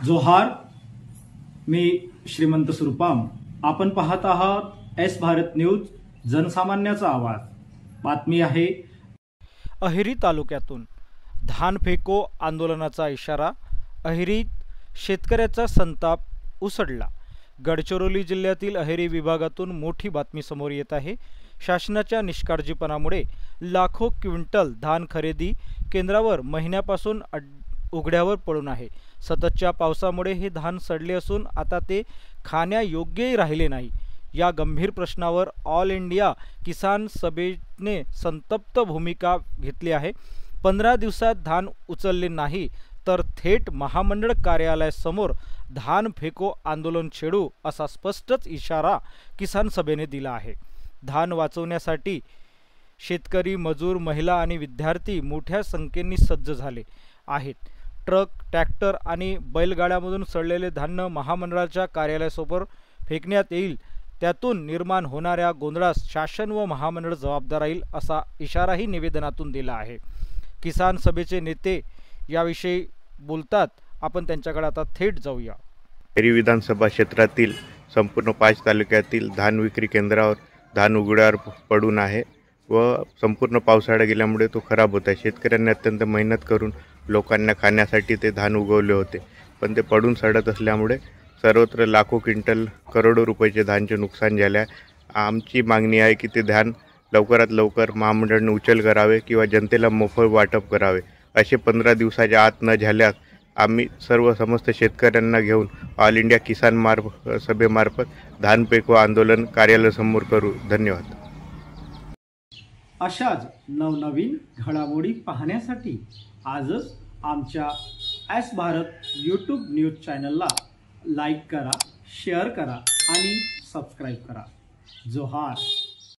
जोहार, मी श्रीमंत सुरपाम। आपण पाहत आहात एस भारत न्यूज, जनसामान्याचा आवाज। बातमी आहे अहेरी तालुक्यातून धान फेको आंदोलनाचा इशारा। अहेरीत शेतकऱ्याचा संताप उसळला। गडचिरोली जिल्ह्यातील अहेरी विभागातून मोठी बातमी समोर येत आहे। शासनाच्या निष्काळजीपणामुळे लाखो क्विंटल धान खरेदी केंद्रावर महिन्यापासून उघड्यावर पडून आहे। सततच्या पावसामुळे हे धान सडले असून आता ते खाण्यायोग्यही राहिले नाही। या गंभीर प्रश्नावर ऑल इंडिया किसान सभेने संतप्त भूमिका घेतली आहे। 15 दिवसात धान उचलले नाही तर थेट महामंडळ कार्यालयासमोर धान फेको आंदोलन छेडू असा स्पष्टच इशारा किसान सभेने दिला आहे। धान वाचवण्यासाठी शेतकरी, मजूर, महिला आणि विद्यार्थी मोठ्या संख्येने सज्ज झाले आहेत। ट्रक, ट्रॅक्टर आणि बैलगाड्यांमधून सडलेले धान्य महामंडळाच्या कार्यालयासमोर फेकण्यात येईल। त्यातून निर्माण होणाऱ्या गोंधळास शासन व महामंडळ जबाबदार राहील असा इशाराही निवेदनातून दिला आहे। किसान सभेचे नेते याविषयी बोलतात। आपण त्यांच्याकडे आता थेट जाऊया। अहेरी विधानसभा क्षेत्रातील संपूर्ण 5 तालुक्यातील धान विक्री केंद्रावर धान उघड्यावर पडून आहे व संपूर्ण पावसाळा गेल्यामुळे तो खराब होत आहे। शेतकऱ्यांनी अत्यंत मेहनत करून लोकांना खाण्यासाठी ते धान उगवले होते, पण ते पडून सडत असल्यामुळे सर्वत्र लाखो क्विंटल करोडो रुपयाचे धानचे नुकसान झाले आहे। आमची मागणी आहे की ते धान लवकरात लवकर महामंडळाने उचल करावे किंवा जनतेला मोफत वाटप करावे। असे 15 दिवसाच्या आत न झाल्यास आम्ही समस्त शेतकऱ्यांना घेऊन ऑल इंडिया किसान सभेमार्फत धान फेको आंदोलन कार्यालयासमोर करू। धन्यवाद। अशाच नवनवीन घडामोडी पाहण्यासाठी आजच आमच्या एस भारत यूट्यूब न्यूज चॅनलला लाईक करा, शेअर करा आणि सबस्क्राईब करा। जोहार।